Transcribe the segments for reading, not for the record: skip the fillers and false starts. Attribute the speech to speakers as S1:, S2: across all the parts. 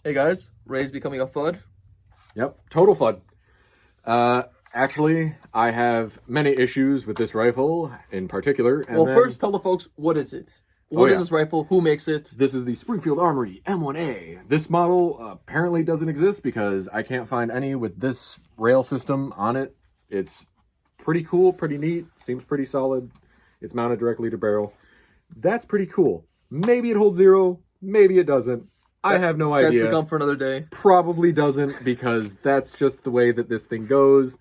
S1: Hey guys, Ray's becoming a FUD.
S2: Yep, total FUD. Actually, I have many issues with this rifle in particular.
S1: Well, first tell the folks, what is it? What is this rifle? Who makes it?
S2: This is the Springfield Armory M1A. This model apparently doesn't exist because I can't find any with this rail system on it. It's pretty cool, pretty neat, seems pretty solid. It's mounted directly to barrel. That's pretty cool. Maybe it holds 0, maybe it doesn't. I have no idea.
S1: That's to come for another day.
S2: Probably doesn't, because that's just the way that this thing goes.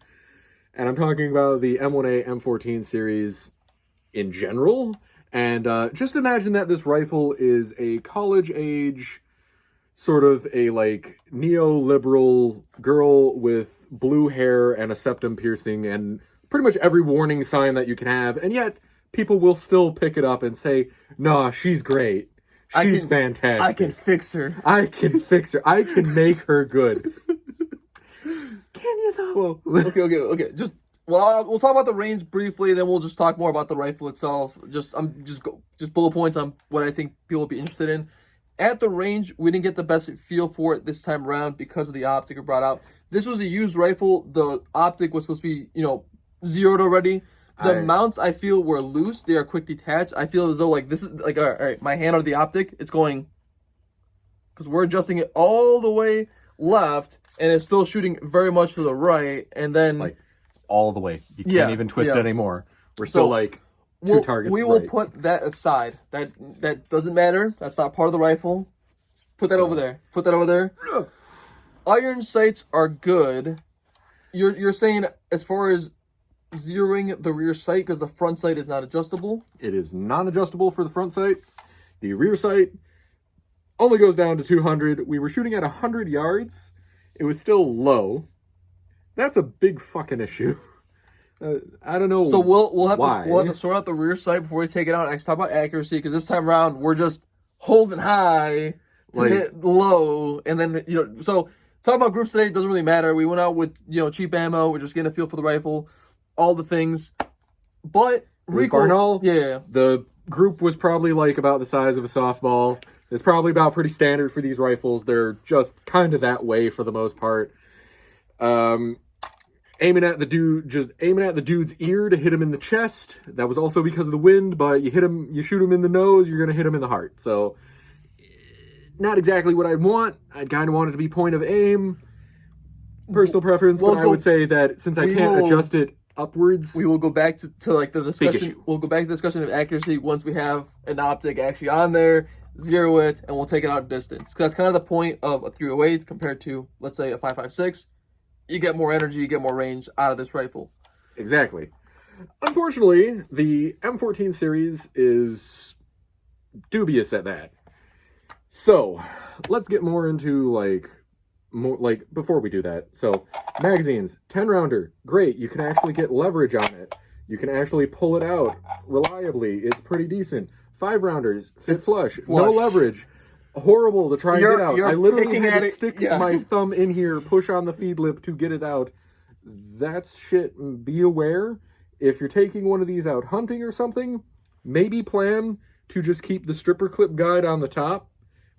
S2: And I'm talking about the M1A M14 series in general. And just imagine that this rifle is a college-age, sort of a, like, neoliberal girl with blue hair and a septum piercing and pretty much every warning sign that you can have. And yet, people will still pick it up and say, nah, she's great. She's fantastic.
S1: I can fix her.
S2: I can fix her. I can make her good. Can you though?
S1: Well, okay. We'll talk about the range briefly, then we'll just talk more about the rifle itself. Just bullet points on what I think people will be interested in. At the range, we didn't get the best feel for it this time around because of the optic we brought out. This was a used rifle. The optic was supposed to be, zeroed already. The mounts, I feel, were loose. They are quick detached. I feel as though, like, this is, like, all right, my hand on the optic, it's going, because we're adjusting it all the way left, and it's still shooting very much to the right, and then...
S2: Like, all the way. You can't even twist it anymore. We're still, like, two targets
S1: We will put that aside. That doesn't matter. That's not part of the rifle. Put that over there. Put that over there. Iron sights are good. You're saying, as far as zeroing the rear sight, because the front sight is not adjustable?
S2: It is non-adjustable for the front sight. The rear sight only goes down to 200. We were shooting at 100 yards. It was still low. That's a big fucking issue. I don't know.
S1: So we'll have to sort out the rear sight before we take it out. And talk about accuracy, because this time around we're just holding high to hit low, and then So talking about groups today doesn't really matter. We went out with cheap ammo. We're just getting a feel for the rifle. All the things, but
S2: recoil,
S1: yeah.
S2: The group was probably like about the size of a softball. It's probably about pretty standard for these rifles. They're just kind of that way for the most part. Aiming at the dude's ear to hit him in the chest. That was also because of the wind, but you shoot him in the nose, you're gonna hit him in the heart. So, not exactly what I'd want. I'd kind of want it to be point of aim. Personal preference, but I would say that since I can't adjust it upwards.
S1: We will go back to like the discussion. We'll go back to the discussion of accuracy once we have an optic actually on there, zero it, and we'll take it out of distance. Because that's kind of the point of a 308 compared to, let's say, a 5.56. You get more energy, you get more range out of this rifle.
S2: Exactly. Unfortunately, the M14 series is dubious at that. So, let's get more into before we do that. So, magazines, 10-rounder, great. You can actually get leverage on it. You can actually pull it out reliably. It's pretty decent. 5-rounders, fit flush, no leverage. Horrible to try and get out. I literally had to stick my thumb in here, push on the feed lip to get it out. That's shit. Be aware, if you're taking one of these out hunting or something, maybe plan to just keep the stripper clip guide on the top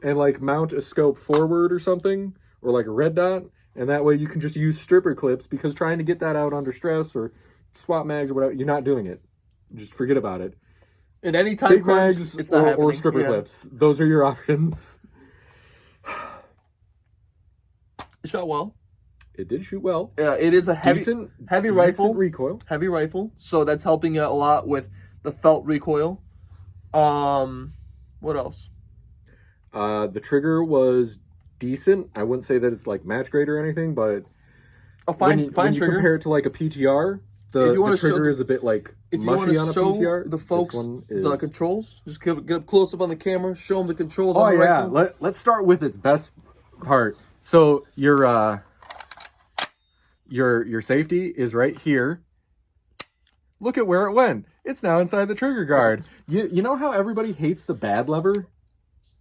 S2: and mount a scope forward or something, or a red dot, and that way you can just use stripper clips, because trying to get that out under stress or swap mags or whatever, you're not doing it. Just forget about it.
S1: At any time,
S2: big mags
S1: it's not
S2: or stripper clips. Those are your options.
S1: It shot well.
S2: It did shoot well.
S1: It is a heavy rifle.
S2: Recoil.
S1: Heavy rifle. So that's helping a lot with the felt recoil. What else?
S2: The trigger was decent. I wouldn't say that it's match grade or anything, but
S1: a fine
S2: when you
S1: trigger.
S2: compare it to a PTR, the trigger is a bit
S1: if you want
S2: mushy
S1: to
S2: on a
S1: show
S2: PTR.
S1: The folks the controls, just get up close up on the camera, show them the controls on the rifle.
S2: Let's start with its best part. So your safety is right here. Look at where it went. It's now inside the trigger guard. You know how everybody hates the bad lever?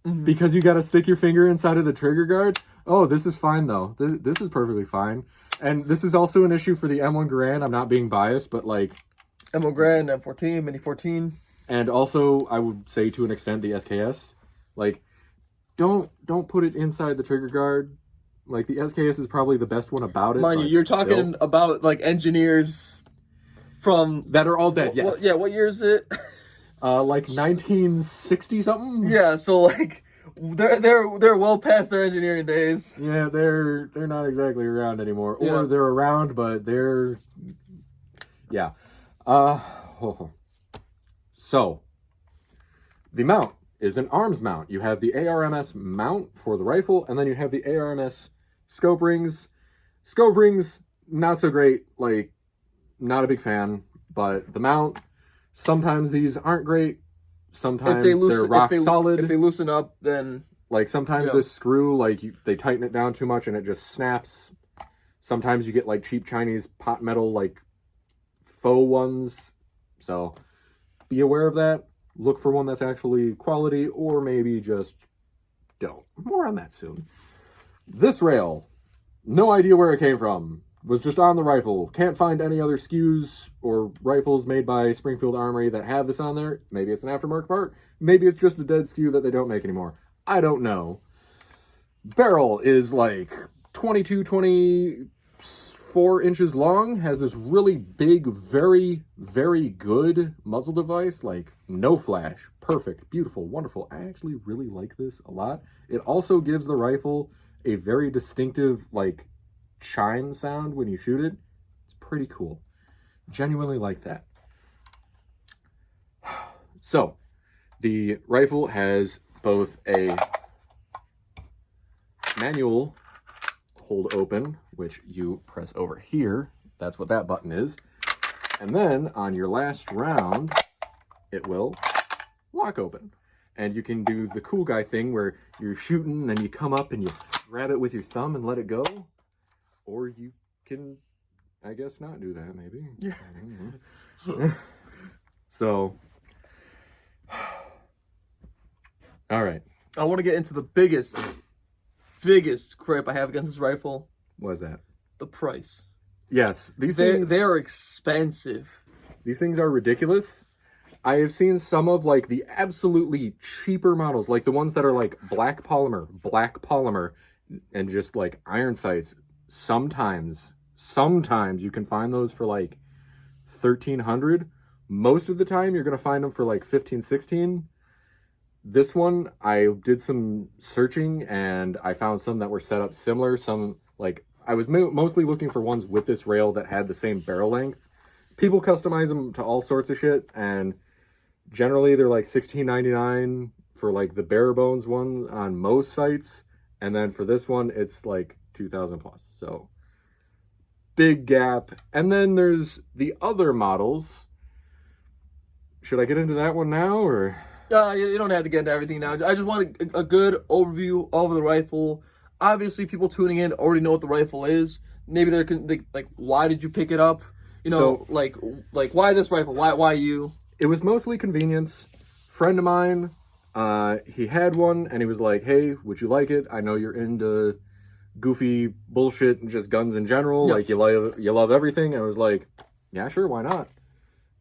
S2: Mm-hmm. Because you got to stick your finger inside of the trigger guard? Oh, this is fine, though. This is perfectly fine. And this is also an issue for the M1 Garand. I'm not being biased, but
S1: M1 Garand, M14, Mini 14.
S2: And also, I would say to an extent, the SKS. don't put it inside the trigger guard. Like, the SKS is probably the best one about it.
S1: Mind you, you're talking about, like, engineers from...
S2: That are all dead, yes.
S1: What year is it?
S2: Like 1960 something.
S1: Yeah, so like they're well past their engineering days.
S2: Yeah, they're not exactly around anymore, or they're around, but they're So the mount is an arms mount. You have the ARMS mount for the rifle, and then you have the ARMS scope rings. Scope rings, not so great. Like, not a big fan, but the mount. Sometimes these aren't great. Sometimes they're rock solid.
S1: If they loosen up, then...
S2: Like, sometimes this screw, like, they tighten it down too much and it just snaps. Sometimes you get, like, cheap Chinese pot metal, like, faux ones. So, be aware of that. Look for one that's actually quality, or maybe just don't. More on that soon. This rail, no idea where it came from. Was just on the rifle. Can't find any other SKUs or rifles made by Springfield Armory that have this on there. Maybe it's an aftermarket part. Maybe it's just a dead SKU that they don't make anymore. I don't know. Barrel is like 22, 24 inches long. Has this really big, very, very good muzzle device. Like, no flash. Perfect. Beautiful. Wonderful. I actually really like this a lot. It also gives the rifle a very distinctive, like, chime sound when you shoot it. It's pretty cool. Genuinely like that. So, the rifle has both a manual hold open, which you press over here. That's what that button is. And then on your last round, it will lock open. And you can do the cool guy thing where you're shooting and you come up and you grab it with your thumb and let it go. Or you can, I guess, not do that, maybe. Yeah. So, all right.
S1: I want to get into the biggest gripe I have against this rifle.
S2: What is that?
S1: The price.
S2: Yes, these things...
S1: They're expensive.
S2: These things are ridiculous. I have seen some of, like, the absolutely cheaper models, like the ones that are, like, black polymer, and just, like, iron sights. Sometimes you can find those for like $1,300. Most of the time you're going to find them for like $15, $16. This one, I did some searching and I found some that were set up similar. Some, like, I was mostly looking for ones with this rail that had the same barrel length. People customize them to all sorts of shit, and generally they're like $16.99 for like the bare bones one on most sites. And then for this one, it's like 2,000 plus. So big gap. And then there's the other models. Should I get into that one now, or?
S1: You don't have to get into everything now. I just want a good overview of the rifle. Obviously, people tuning in already know what the rifle is. Maybe they're like, why did you pick it up? You know, so, like why this rifle? Why you?
S2: It was mostly convenience. Friend of mine, he had one, and he was like, "Hey, would you like it? I know you're into goofy bullshit and just guns in general. Yep. Like you love everything." And I was like, "Yeah, sure, why not?"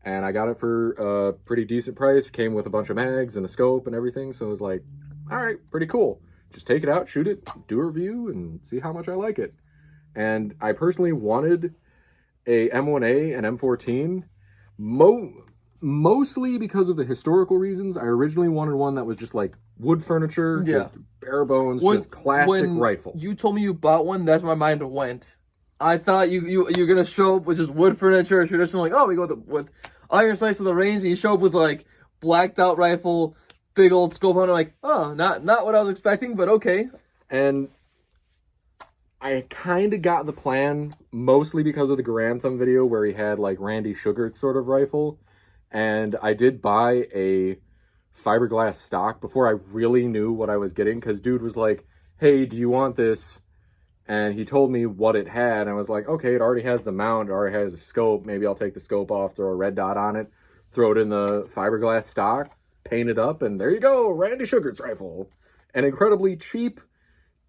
S2: And I got it for a pretty decent price. Came with a bunch of mags and a scope and everything. So I was like, "All right, pretty cool. Just take it out, shoot it, do a review, and see how much I like it." And I personally wanted a M1A and M14, mostly because of the historical reasons. I originally wanted one that was just like wood furniture, just bare bones, just classic rifle.
S1: You told me you bought one, that's where my mind went. I thought you're gonna show up with just wood furniture, traditional, like, oh, we go with iron sights to the range, and you show up with like blacked out rifle, big old scope on it. I'm like, oh, not what I was expecting, but okay.
S2: And I kind of got the plan, mostly because of the Grantham video where he had like Randy Sugart's sort of rifle. And I did buy a fiberglass stock before I really knew what I was getting, because dude was like, "Hey, do you want this?" And he told me what it had, and I was like, okay, it already has the mount, it already has a scope, maybe I'll take the scope off, throw a red dot on it, throw it in the fiberglass stock, paint it up, and there you go, Randy Sugart's rifle. An incredibly cheap,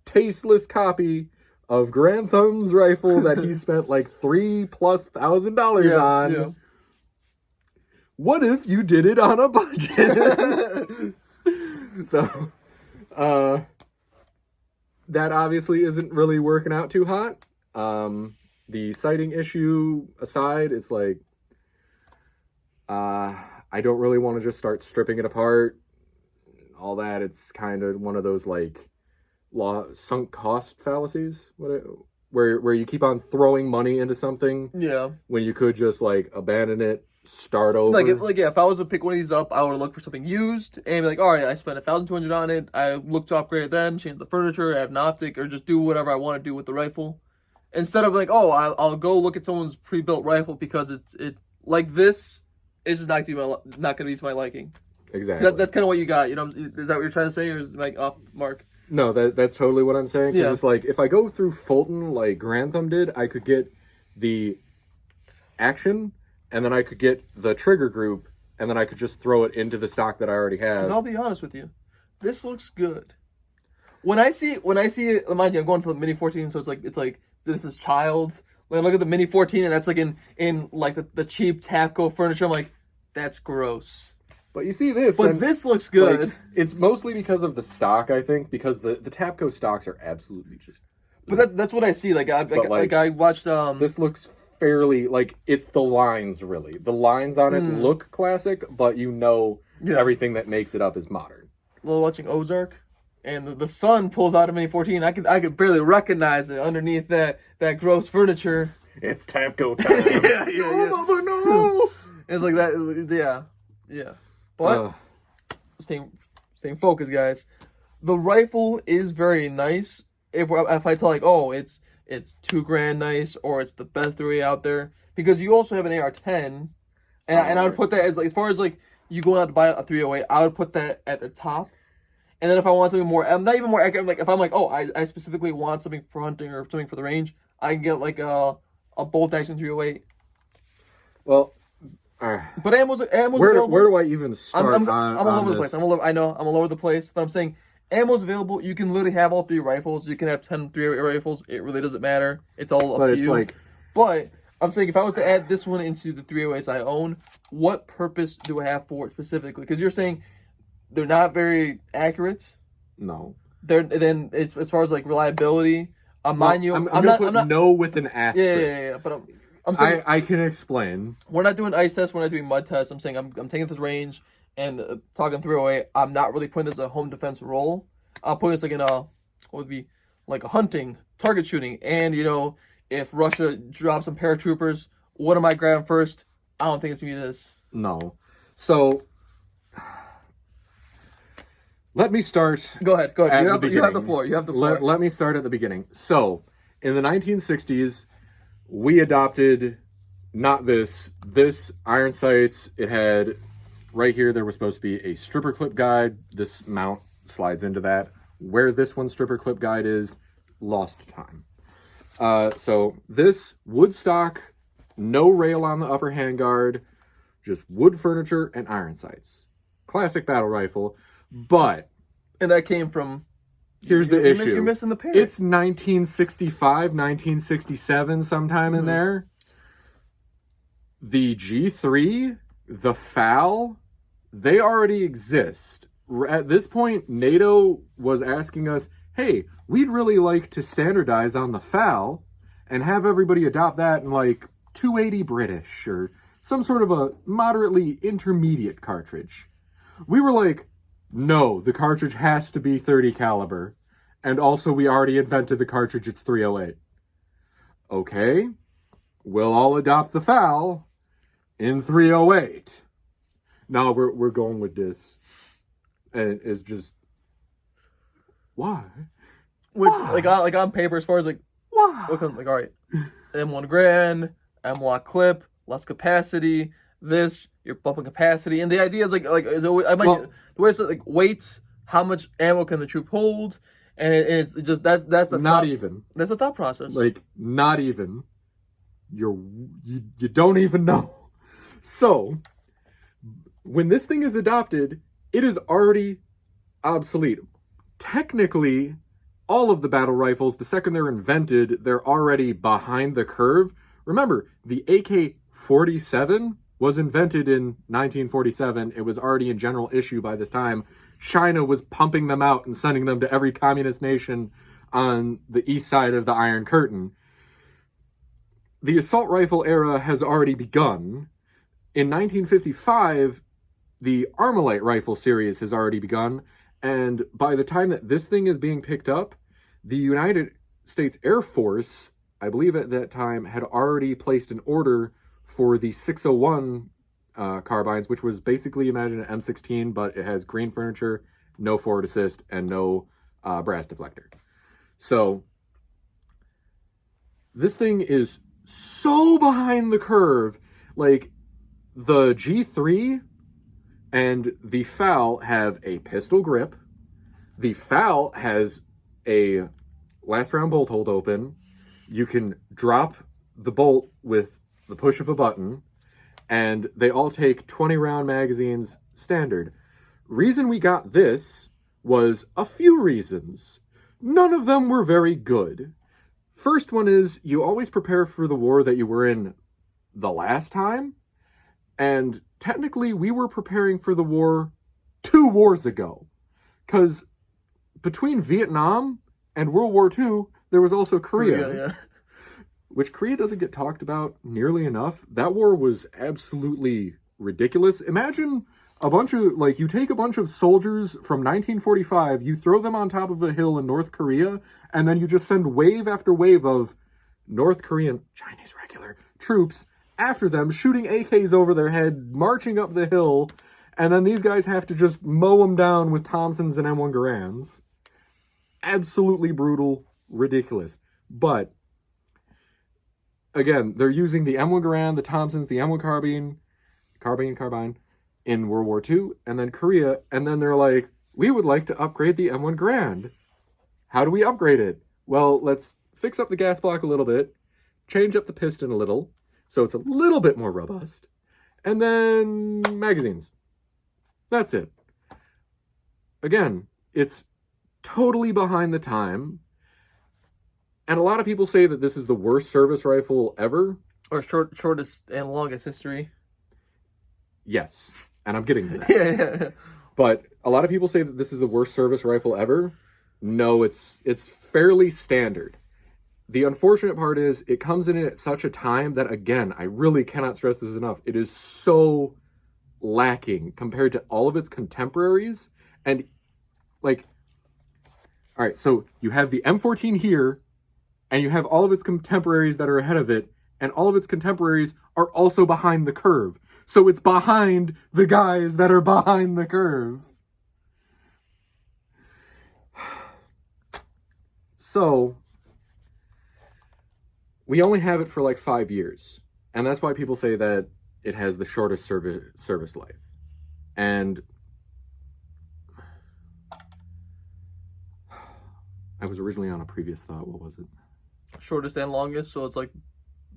S2: tasteless copy of Grantham's rifle that he spent like $3,000+ on. Yeah. What if you did it on a budget? So, that obviously isn't really working out too hot. The sighting issue aside, it's like, I don't really want to just start stripping it apart. All that, it's kind of one of those like sunk cost fallacies. Where you keep on throwing money into something, when you could just like abandon it, start over.
S1: If I was to pick one of these up, I would look for something used and be like, all right, I spent $1,200 on it. I look to upgrade it, then change the furniture, add an optic, or just do whatever I want to do with the rifle. Instead of like, oh, I'll go look at someone's pre-built rifle because it like this is just not going to be to my liking.
S2: Exactly.
S1: That's kind of what you got. You know, is that what you're trying to say, or is it like off mark?
S2: No, that's totally what I'm saying. Because it's like, if I go through Fulton like Grantham did, I could get the action, and then I could get the trigger group, and then I could just throw it into the stock that I already have.
S1: Because I'll be honest with you, this looks good. When I see it, mind you, I'm going to the Mini 14, so it's like this is child. When I look at the Mini 14, and that's like in like the cheap Tapco furniture, I'm like, that's gross.
S2: But you see this.
S1: But this looks good.
S2: Like, it's mostly because of the stock, I think, because the Tapco stocks are absolutely just...
S1: But that's what I see. I watched...
S2: This looks fairly... Like, it's the lines, really. The lines on it look classic, but you know everything that makes it up is modern.
S1: Well, watching Ozark, and the sun pulls out a Mini 14. I could barely recognize it underneath that gross furniture.
S2: It's Tapco time.
S1: Oh, no! It's like that, yeah. But staying focused, guys. The rifle is very nice. If I tell like, oh, it's $2,000 nice, or it's the best 308 out there, because you also have an AR-10, and I would put that as far as like you going out to buy a 308, I would put that at the top. And then if I want something more, not even more accurate, like if I'm like, oh, I specifically want something for hunting or something for the range, I can get like a bolt action 308.
S2: Well.
S1: But ammo's
S2: where
S1: available.
S2: Where do I even start?
S1: I'm all over the place. I'm all over the place. But I'm saying ammo's available. You can literally have all 3 rifles. You can have 10 308 rifles. It really doesn't matter. It's all up to you. But I'm saying if I was to add this one into the 308s I own, what purpose do I have for it specifically? Because you're saying they're not very accurate.
S2: No.
S1: Then it's as far as like reliability. Mind you,
S2: I'm not no with an asterisk.
S1: Yeah. But I'm saying
S2: I can explain.
S1: We're not doing ice tests. We're not doing mud tests. I'm saying I'm taking this range and talking 308. I'm not really putting this as a home defense role. I'm putting this like in what would be like a hunting, target shooting. And you know, if Russia drops some paratroopers, what am I grabbing first? I don't think it's gonna be this.
S2: No. So let me start.
S1: Go ahead. You have the floor.
S2: Let me start at the beginning. So in the 1960s. We adopted not this iron sights. It had right here, there was supposed to be a stripper clip guide. This mount slides into that. Where this one stripper clip guide is, lost time. So this wood stock, no rail on the upper handguard, just wood furniture and iron sights. Classic battle rifle, but...
S1: And that came from...
S2: Here's the issue.
S1: You're missing the parent.
S2: It's 1965, 1967, sometime in there. The G3, the FAL, they already exist. At this point, NATO was asking us, hey, we'd really like to standardize on the FAL and have everybody adopt that in like 280 British or some sort of a moderately intermediate cartridge. We were like, no, the cartridge has to be 30 caliber. And also, we already invented the cartridge, it's 308. Okay, we'll all adopt the FAL in 308. Now we're going with this. And it's just, why?
S1: Which, like on paper, as far as like,
S2: why?
S1: Like, all right, M1 Grand, M1 clip, less capacity, this, you're bumping capacity. And the idea is the way it's like weights, how much ammo can the troop hold? And it's just, that's the
S2: not
S1: thought,
S2: even.
S1: That's the thought process.
S2: Like, not even. You don't even know. So, when this thing is adopted, it is already obsolete. Technically, all of the battle rifles, the second they're invented, they're already behind the curve. Remember, the AK-47 was invented in 1947. It was already in general issue by this time. China was pumping them out and sending them to every communist nation on the east side of the Iron Curtain. The assault rifle era has already begun. In 1955, the Armalite rifle series has already begun, and by the time that this thing is being picked up, the United States Air Force, I believe at that time, had already placed an order for the 601 carbines, which was basically, imagine an M16, but it has green furniture, no forward assist, and no brass deflector. So this thing is so behind the curve. Like, the G3 and the FAL have a pistol grip. The FAL has a last round bolt hold open. You can drop the bolt with the push of a button, and they all take 20 round magazines standard. Reason we got this was a few reasons. None of them were very good. First one is, you always prepare for the war that you were in the last time, and technically we were preparing for the war 2 wars ago, because between Vietnam and World War II, there was also Korea,
S1: Yeah.
S2: which Korea doesn't get talked about nearly enough. That war was absolutely ridiculous. Imagine a bunch of, like, you take a bunch of soldiers from 1945, you throw them on top of a hill in North Korea, and then you just send wave after wave of North Korean, Chinese regular, troops after them, shooting AKs over their head, marching up the hill, and then these guys have to just mow them down with Thompsons and M1 Garands. Absolutely brutal, ridiculous. But again, they're using the M1 Garand, the Thompsons, the M1 carbine in World War II, and then Korea, and then they're like, we would like to upgrade the M1 Garand. How do we upgrade it? Well, let's fix up the gas block a little bit, change up the piston a little, so it's a little bit more robust, and then magazines. That's it. Again, it's totally behind the time, and a lot of people say that this is the worst service rifle ever.
S1: Or shortest and longest history.
S2: Yes, and I'm getting to that.
S1: Yeah.
S2: But a lot of people say that this is the worst service rifle ever. No, it's fairly standard. The unfortunate part is it comes in at such a time that, again, I really cannot stress this enough. It is so lacking compared to all of its contemporaries. And, like, all right, so you have the M14 here, and you have all of its contemporaries that are ahead of it, and all of its contemporaries are also behind the curve. So it's behind the guys that are behind the curve. So we only have it for like 5 years. And that's why people say that it has the shortest service life. And I was originally on a previous thought. What was it?
S1: Shortest and longest, so it's like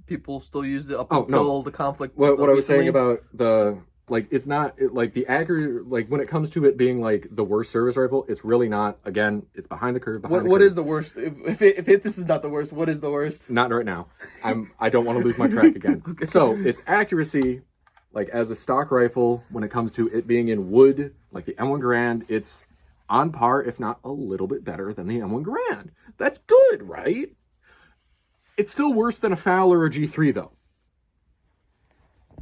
S1: people still used it up
S2: Oh,
S1: until
S2: no.
S1: the conflict.
S2: What I was saying
S1: recently.
S2: about the, like, it's not, like, the accurate, like, when it comes to it being, like, the worst service rifle, it's really not. Again, it's behind the curve.
S1: What is the worst? If this is not the worst, what is the worst?
S2: Not right now. I don't want to lose my track again.
S1: Okay.
S2: So, its accuracy, like, as a stock rifle, when it comes to it being in wood, like the M1 Garand, it's on par, if not a little bit better than the M1 Garand. That's good, right? It's still worse than a FAL or a G3, though.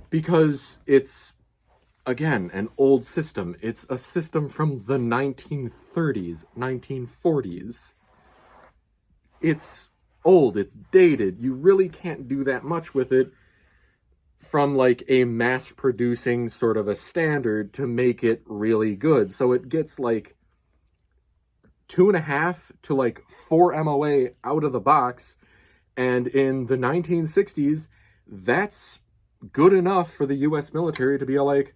S2: Because it's, again, an old system. It's a system from the 1930s, 1940s. It's old, it's dated. You really can't do that much with it from, like, a mass-producing sort of a standard to make it really good. So it gets, like, 2.5 to, like, 4 MOA out of the box. And in the 1960s, that's good enough for the U.S. military to be like,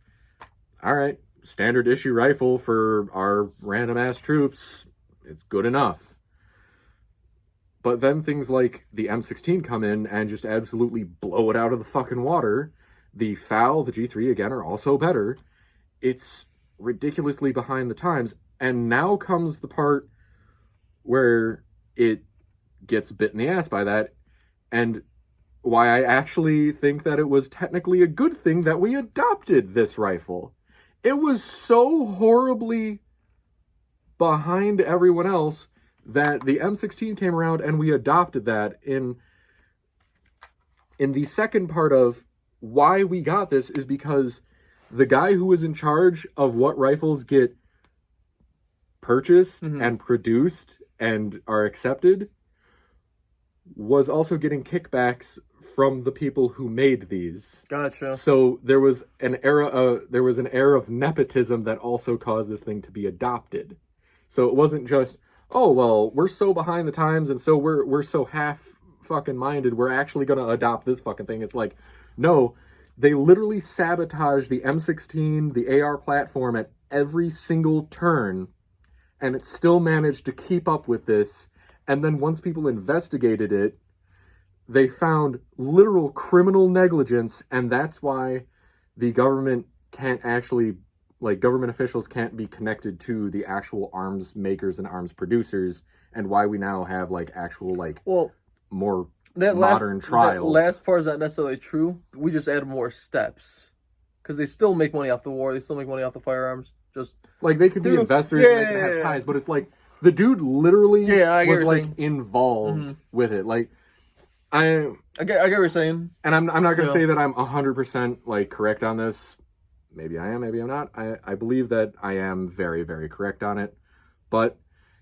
S2: all right, standard issue rifle for our random ass troops. It's good enough. But then things like the M16 come in and just absolutely blow it out of the fucking water. The FAL, the G3, again, are also better. It's ridiculously behind the times. And now comes the part where it gets bit in the ass by that, and why I actually think that it was technically a good thing that we adopted this rifle. It was so horribly behind everyone else that the M16 came around and we adopted that in the second part of why we got this is because the guy who was in charge of what rifles get purchased and produced and are accepted was also getting kickbacks from the people who made these.
S1: Gotcha.
S2: So there was an era of nepotism that also caused this thing to be adopted. So it wasn't just, oh well, we're so behind the times and so we're so half fucking minded, we're actually gonna adopt this fucking thing. It's like, no, they literally sabotaged the M16, the AR platform at every single turn, and it still managed to keep up with this. And then once people investigated it, they found literal criminal negligence, and that's why the government can't actually, like, government officials can't be connected to the actual arms makers and arms producers, and why we now have, like, actual, like, more modern trials.
S1: That last part is not necessarily true. We just add more steps. Because they still make money off the war. They still make money off the firearms. Just
S2: like, they could be investors and they could have ties, but it's like, the dude literally was, like, involved with it. Like, I get what you're saying. And I'm not going to say that I'm 100% like correct on this. Maybe I am, maybe I'm not. I believe that I am very, very correct on it. But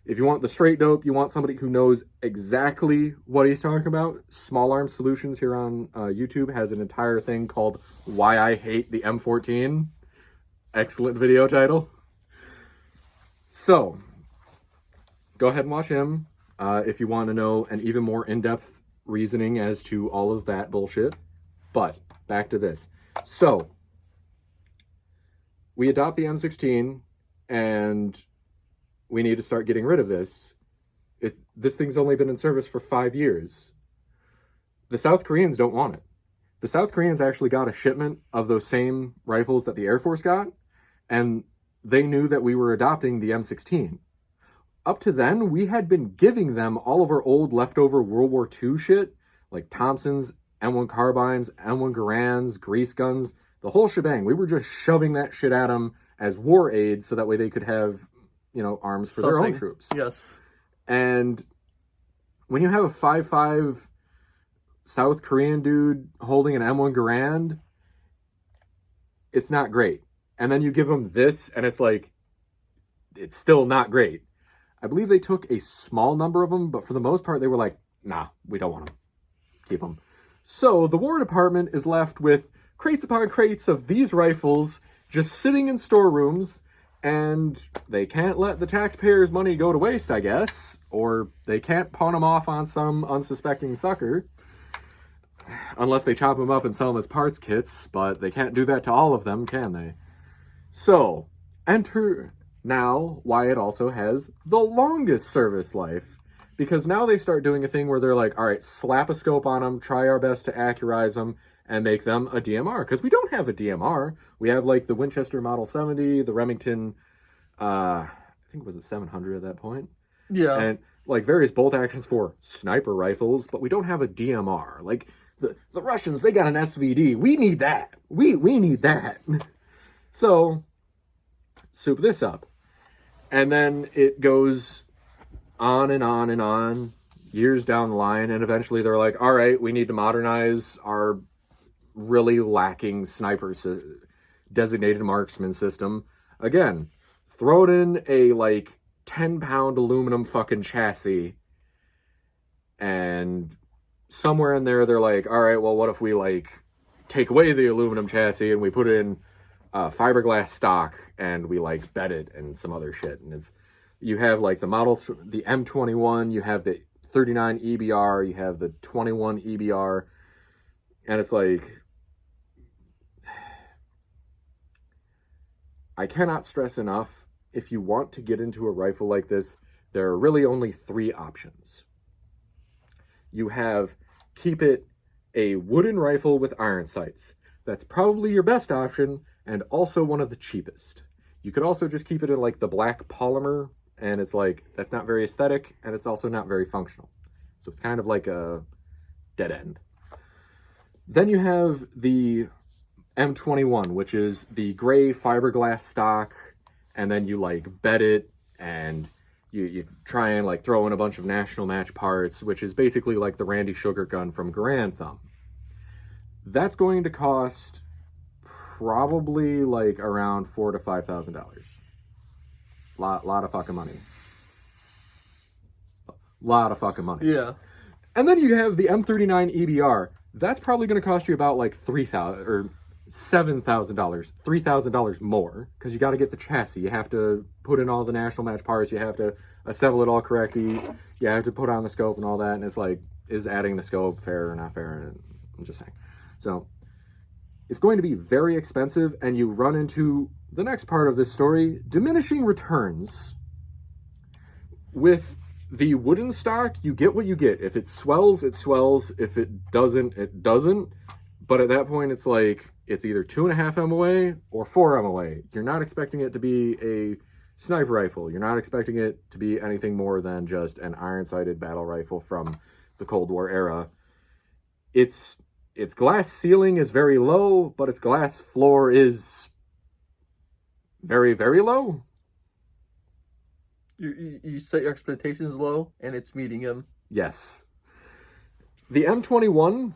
S2: if you want the straight dope, you want somebody who knows exactly what he's talking about, Small Arms Solutions here on YouTube has an entire thing called Why I Hate the M14. Excellent video title. So, go ahead and watch him if you want to know an even more in-depth reasoning as to all of that bullshit. But back to this. So we adopt the M16 and we need to start getting rid of this. This thing's only been in service for 5 years. The South Koreans don't want it. The South Koreans actually got a shipment of those same rifles that the Air Force got, and they knew that we were adopting the M16. Up to then, we had been giving them all of our old leftover World War II shit, like Thompsons, M1 carbines, M1 Garands, grease guns, the whole shebang. We were just shoving that shit at them as war aids so that way they could have, arms for their own troops.
S1: Yes.
S2: And when you have a 5'5" South Korean dude holding an M1 Garand, it's not great. And then you give them this, and it's like, it's still not great. I believe they took a small number of them, but for the most part, they were like, nah, we don't want them. Keep them. So the War Department is left with crates upon crates of these rifles just sitting in storerooms, and they can't let the taxpayers' money go to waste, I guess, or they can't pawn them off on some unsuspecting sucker, unless they chop them up and sell them as parts kits, but they can't do that to all of them, can they? So, enter now why it also has the longest service life, because now they start doing a thing where they're like, all right, slap a scope on them, try our best to accurize them, and make them a DMR, because we don't have a DMR. We have, like, the Winchester Model 70, the Remington, I think it was a 700 at that point.
S1: Yeah.
S2: And, like, various bolt actions for sniper rifles, but we don't have a DMR. Like, the Russians, they got an SVD. We need that. We need that. So, soup this up. And then it goes on and on and on, years down the line, and eventually they're like, all right, we need to modernize our really lacking designated marksman system. Again, throw it in a, like, 10-pound aluminum fucking chassis, and somewhere in there they're like, all right, well, what if we, like, take away the aluminum chassis and we put in fiberglass stock and we, like, bed it and some other shit. And you have, like, the M21, you have the 39 EBR, you have the 21 EBR, and it's like, I cannot stress enough, if you want to get into a rifle like this, there are really only 3 options. You have, keep it a wooden rifle with iron sights. That's probably your best option, and also one of the cheapest. You could also just keep it in, like, the black polymer, and it's like, that's not very aesthetic, and it's also not very functional. So it's kind of like a dead end. Then you have the M21, which is the gray fiberglass stock, and then you, like, bed it, and you try and like throw in a bunch of national match parts, which is basically like the Randy Sugar gun from Grand Thumb. That's going to cost probably like around $4,000 to $5,000. Lot of fucking money. Lot of fucking money.
S1: Yeah.
S2: And then you have the M39 EBR. That's probably going to cost you about like $3,000 or $7,000, $3,000 more, because you got to get the chassis. You have to put in all the national match parts. You have to assemble it all correctly. You have to put on the scope and all that. And it's like, is adding the scope fair or not fair? I'm just saying. So it's going to be very expensive, and you run into the next part of this story, diminishing returns. With the wooden stock, you get what you get. If it swells, it swells. If it doesn't, it doesn't. But at that point, it's like, it's either 2.5 MOA or 4 MOA. You're not expecting it to be a sniper rifle. You're not expecting it to be anything more than just an iron-sighted battle rifle from the Cold War era. Its glass ceiling is very low, but its glass floor is very, very low.
S1: You set your expectations low, and it's meeting them.
S2: Yes. The M21,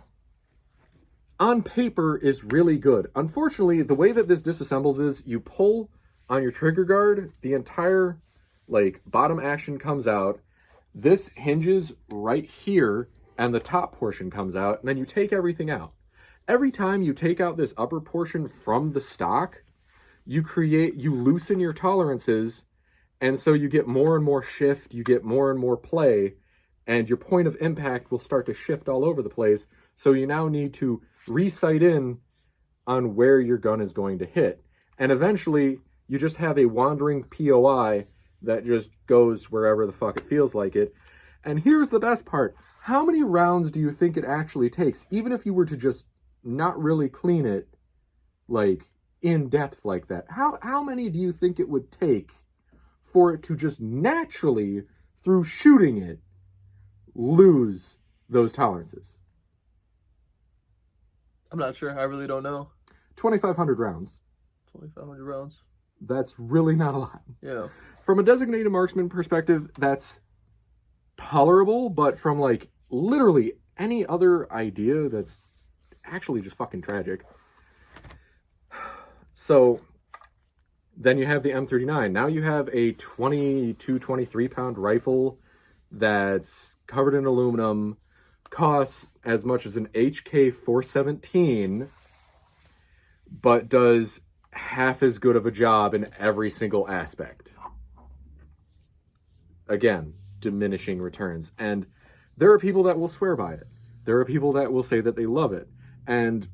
S2: on paper, is really good. Unfortunately, the way that this disassembles is you pull on your trigger guard, the entire like bottom action comes out. This hinges right here, and the top portion comes out, and then you take everything out. Every time you take out this upper portion from the stock, you loosen your tolerances, and so you get more and more shift, you get more and more play, and your point of impact will start to shift all over the place. So you now need to re-sight in on where your gun is going to hit. And eventually, you just have a wandering POI that just goes wherever the fuck it feels like it. And here's the best part. How many rounds do you think it actually takes, even if you were to just not really clean it, like, in depth like that? How many do you think it would take for it to just naturally, through shooting it, lose those tolerances?
S1: I'm not sure. I really don't know.
S2: 2,500 rounds.
S1: 2,500 rounds.
S2: That's really not a lot.
S1: Yeah.
S2: From a designated marksman perspective, that's tolerable, but from like literally any other idea, that's actually just fucking tragic. So then you have the M39. Now you have a 22, 23 pound rifle that's covered in aluminum, costs as much as an HK 417, but does half as good of a job in every single aspect. Again, diminishing returns. And there are people that will swear by it. There are people that will say that they love it. And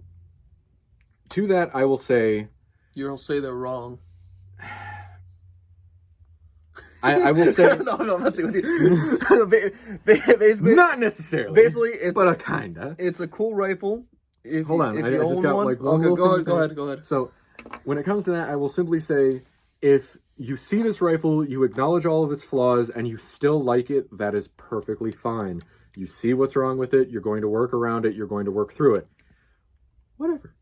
S2: to that, I will say...
S1: You'll say they're wrong.
S2: I will say...
S1: No, I'm messing with you. Basically,
S2: not necessarily.
S1: Basically, it's...
S2: But kinda.
S1: It's a cool rifle.
S2: Hold on, I just got
S1: one.
S2: like one
S1: Okay,
S2: little
S1: go
S2: thing
S1: ahead.
S2: So, when it comes to that, I will simply say, if you see this rifle, you acknowledge all of its flaws, and you still like it, that is perfectly fine. You see what's wrong with it, you're going to work around it, you're going to work through it. Whatever.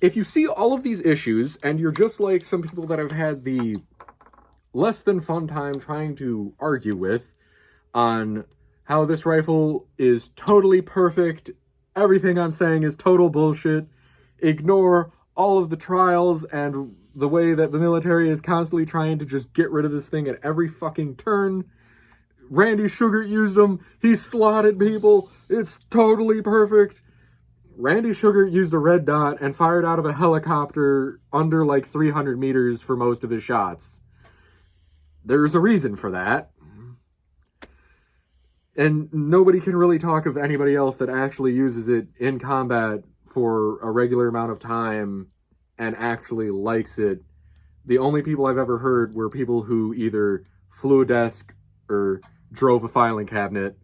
S2: If you see all of these issues, and you're just like some people that I've had the less than fun time trying to argue with on how this rifle is totally perfect, everything I'm saying is total bullshit, ignore all of the trials and the way that the military is constantly trying to just get rid of this thing at every fucking turn. Randy Sugar used them. He slotted people. It's totally perfect. Randy Sugar used a red dot and fired out of a helicopter under like 300 meters for most of his shots. There's a reason for that. And nobody can really talk of anybody else that actually uses it in combat for a regular amount of time and actually likes it. The only people I've ever heard were people who either flew a desk or drove a filing cabinet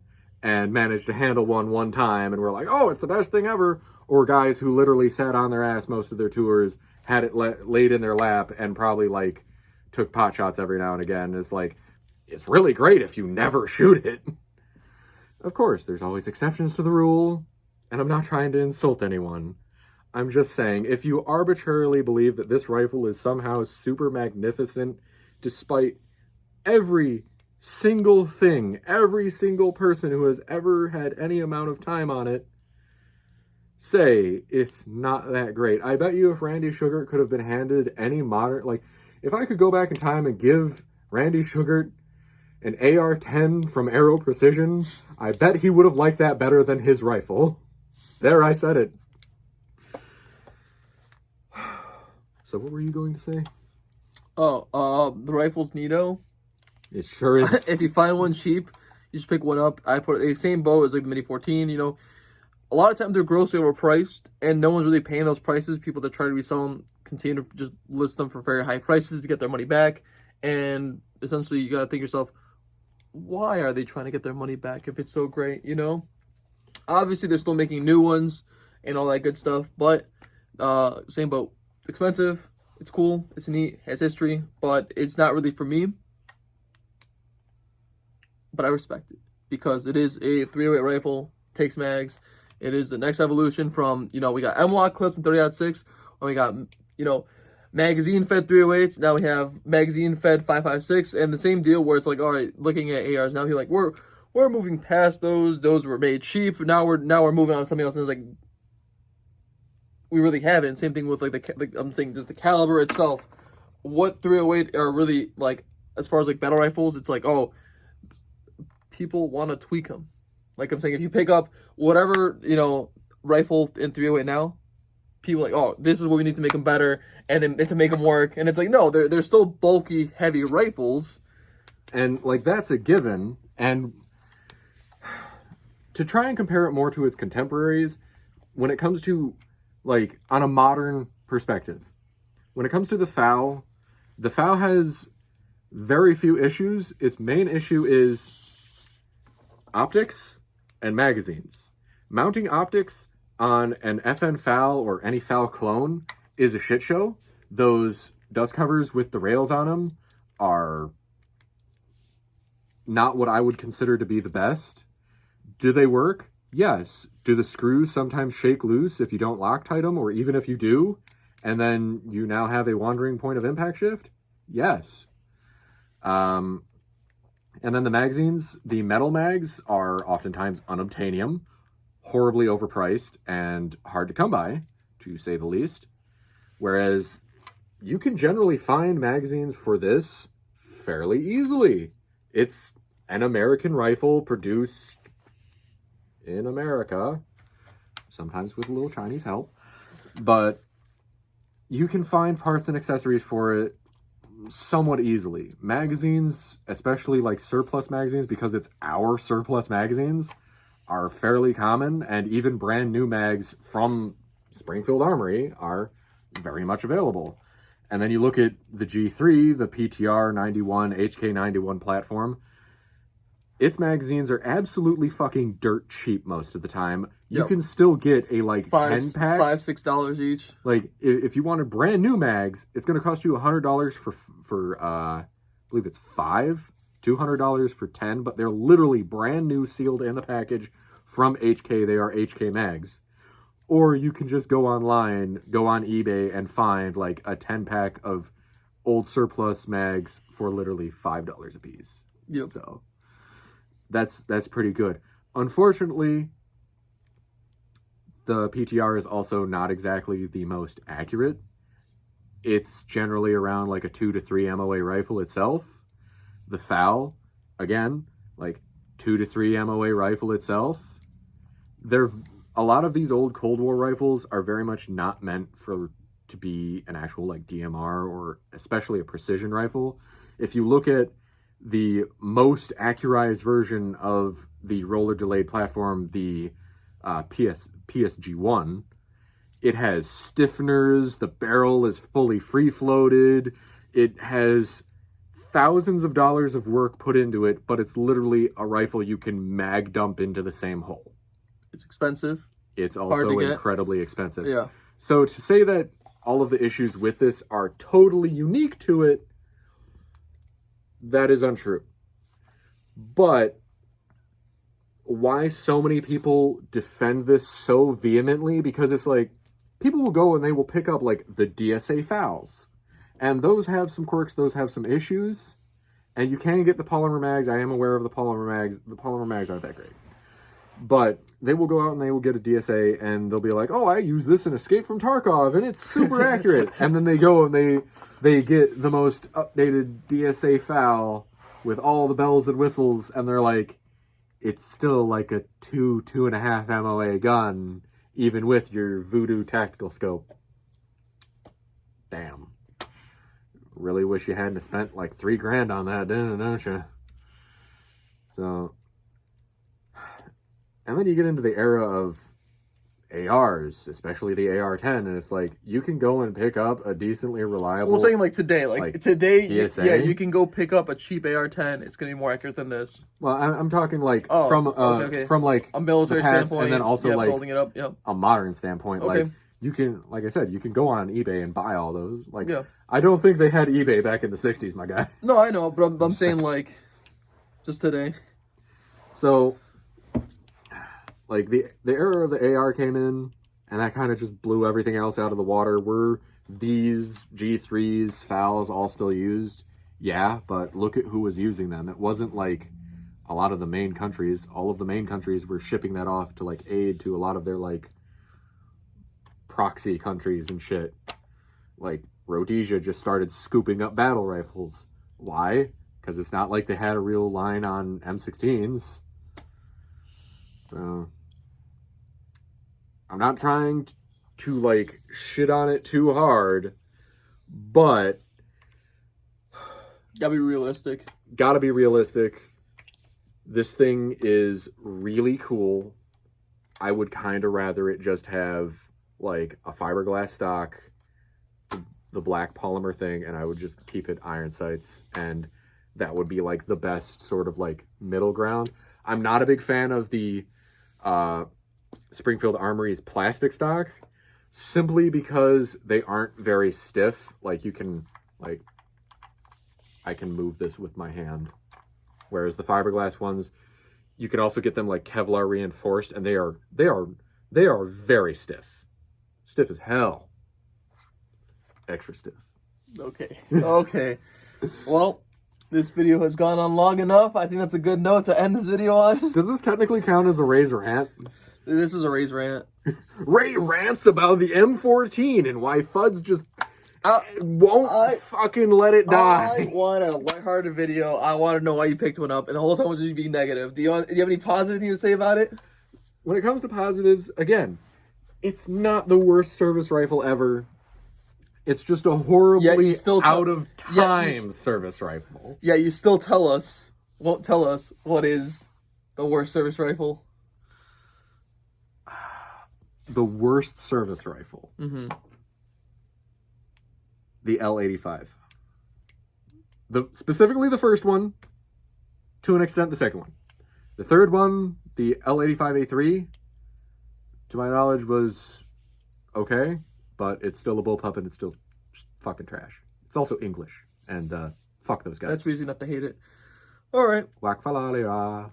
S2: and managed to handle one time and were like, oh, it's the best thing ever. Or guys who literally sat on their ass most of their tours, had it laid in their lap, and probably like took pot shots every now and again. It's like, it's really great if you never shoot it. Of course, there's always exceptions to the rule, and I'm not trying to insult anyone. I'm just saying, if you arbitrarily believe that this rifle is somehow super magnificent, despite every single thing, every single person who has ever had any amount of time on it, say it's not that great. I bet you if Randy Sugar could have been handed any modern, like, if I could go back in time and give Randy Sugar an AR-10 from Aero Precision, I bet he would have liked that better than his rifle. There, I said it. So what were you going to say?
S1: Oh, the rifle's neato.
S2: It sure is.
S1: If you find one cheap, you just pick one up. I put the same bow as like the Mini 14, you know. A lot of times they're grossly overpriced, and no one's really paying those prices. People that try to resell them continue to just list them for very high prices to get their money back. And essentially, you got to think to yourself, why are they trying to get their money back if it's so great, you know? Obviously, they're still making new ones and all that good stuff, but same boat. Expensive. It's cool. It's neat. Has history, but it's not really for me. But I respect it because it is a 308 rifle, takes mags. It is the next evolution from, you know, we got M1A clips and 30-06, and we got, you know, magazine-fed 308s. Now we have magazine-fed 5.56, and the same deal where it's like, all right, looking at ARs, now you're like, we're moving past those. Those were made cheap. Now we're moving on to something else, and it's like, we really haven't. Same thing with, like, I'm saying just the caliber itself. What 308 are really, like, as far as, like, battle rifles, it's like, oh, people want to tweak them. Like I'm saying, if you pick up whatever, you know, rifle in 308 now, people are like, oh, this is what we need to make them better and then to make them work. And it's like, no, they're still bulky, heavy rifles.
S2: And, like, that's a given. And to try and compare it more to its contemporaries, when it comes to, like, on a modern perspective, when it comes to the FAL has very few issues. Its main issue is optics and magazines. Mounting optics on an FN FAL or any FAL clone is a shit show. Those dust covers with the rails on them are not what I would consider to be the best. Do they work? Yes. Do the screws sometimes shake loose if you don't Loctite them, or even if you do, and then you now have a wandering point of impact shift? Yes. And then the magazines, the metal mags are oftentimes unobtainium, horribly overpriced, and hard to come by, to say the least. Whereas you can generally find magazines for this fairly easily. It's an American rifle produced in America, sometimes with a little Chinese help. But you can find parts and accessories for it somewhat easily. Magazines, especially like surplus magazines, because it's our surplus magazines, are fairly common, and even brand new mags from Springfield Armory are very much available. And then you look at the G3, the PTR 91, HK 91 platform. Its magazines are absolutely fucking dirt cheap most of the time. You can still get a, like, 10-pack.
S1: $5-6 each.
S2: Like, if you want a brand new mags, it's going to cost you $100 for I believe it's 5, $200 for 10, but they're literally brand new, sealed in the package from HK. They are HK mags. Or you can just go online, go on eBay, and find, like, a 10-pack of old surplus mags for literally $5 a piece.
S1: Yep.
S2: So that's pretty good. Unfortunately, the PTR is also not exactly the most accurate. It's generally around like a 2 to 3 MOA rifle itself. The FAL, again, like 2 to 3 MOA rifle itself. A lot of these old Cold War rifles are very much not meant to be an actual, like, DMR or especially a precision rifle. If you look at the most accurized version of the roller delayed platform, the PSG-1, it has stiffeners, the barrel is fully free-floated, it has thousands of dollars of work put into it, but it's literally a rifle you can mag dump into the same hole.
S1: It's expensive.
S2: It's also incredibly expensive.
S1: Yeah.
S2: So to say that all of the issues with this are totally unique to it, that is untrue. But why so many people defend this so vehemently? Because it's like, people will go and they will pick up, like, the DSA FALs. And those have some quirks, those have some issues. And you can get the polymer mags. I am aware of the polymer mags. The polymer mags aren't that great. But they will go out and they will get a DSA and they'll be like, oh, I use this in Escape from Tarkov and it's super accurate. And then they go and they get the most updated DSA file with all the bells and whistles and they're like, it's still like a 2.5 MOA gun, even with your Voodoo tactical scope. Damn. Really wish you hadn't spent like $3,000 on that, don't you? So... And then you get into the era of ARs, especially the AR-10, and it's like, you can go and pick up a decently reliable...
S1: Well, saying like today, today,
S2: PSA?
S1: yeah, you can go pick up a cheap AR-10. It's going to be more accurate than this.
S2: Well, I'm talking like from like
S1: a military
S2: the past,
S1: standpoint,
S2: and then also like
S1: building it up,
S2: a modern standpoint.
S1: Okay.
S2: Like, you can, like I said, you can go on eBay and buy all those. Like,
S1: yeah.
S2: I don't think they had eBay back in the 60s, my guy.
S1: No, I know, but I'm saying like, just today.
S2: So... Like, the era of the AR came in, and that kind of just blew everything else out of the water. Were these G3s, FALs all still used? Yeah, but look at who was using them. It wasn't like a lot of the main countries. All of the main countries were shipping that off to, like, aid to a lot of their, like, proxy countries and shit. Like, Rhodesia just started scooping up battle rifles. Why? Because it's not like they had a real line on M16s. So... I'm not trying to, like, shit on it too hard, but...
S1: Gotta be realistic.
S2: Gotta be realistic. This thing is really cool. I would kind of rather it just have, like, a fiberglass stock, the black polymer thing, and I would just keep it iron sights, and that would be, like, the best sort of, like, middle ground. I'm not a big fan of the... Springfield Armory's plastic stock, simply because they aren't very stiff. Like, you can, like, I can move this with my hand. Whereas the fiberglass ones, you can also get them, like, Kevlar reinforced, and they are very stiff. Stiff as hell. Extra stiff.
S1: Okay. Okay. Well, this video has gone on long enough. I think that's a good note to end this video on.
S2: Does this technically count as a Ray's rant?
S1: This is a Ray's rant.
S2: Ray rants about the M14 and why Fuds just won't fucking let it die.
S1: I want a lighthearted video. I want to know why you picked one up, and the whole time was just being negative. Do you have any positive thing to say about it?
S2: When it comes to positives, again, it's not the worst service rifle ever. It's just a horribly out of time service rifle. Yeah, you still won't tell us what is the worst service rifle. The worst service rifle.
S1: Mm-hmm.
S2: The L85. Specifically the first one, to an extent the second one. The third one, the L85A3, to my knowledge was okay, but it's still a bullpup and it's still fucking trash. It's also English, and fuck those guys.
S1: That's reason enough to hate it. Alright.
S2: Wakfalalia.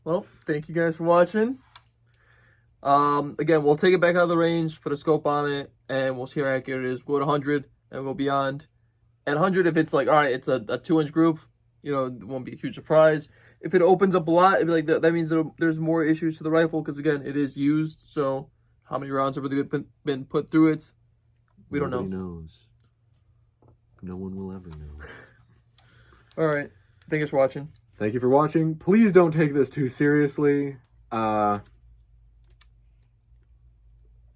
S1: Well, thank you guys for watching. Again, we'll take it back out of the range, put a scope on it, and we'll see how accurate it is. Go to 100 and go beyond. At 100, if it's like, all right, it's a 2-inch group, you know, it won't be a huge surprise. If it opens up a lot, it'd be like that means there's more issues to the rifle because, again, it is used. So how many rounds have really been put through it? We don't know.
S2: Nobody knows. No one will ever know.
S1: All right. Thanks for watching.
S2: Thank you for watching. Please don't take this too seriously.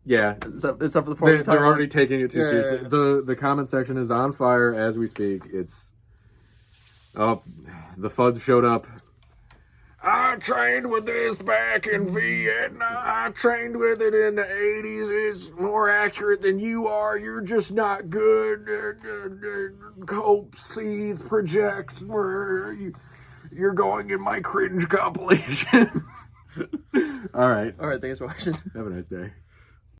S2: Yeah.
S1: Except for the following time.
S2: They're already taking it too seriously.
S1: Yeah.
S2: The comment section is on fire as we speak. It's... Oh, the Fuds showed up. I trained with this back in Vietnam. I trained with it in the 80s. It's more accurate than you are. You're just not good. Cope, seethe, project. You're going in my cringe compilation. All right.
S1: All right. Thanks for watching.
S2: Have a nice day.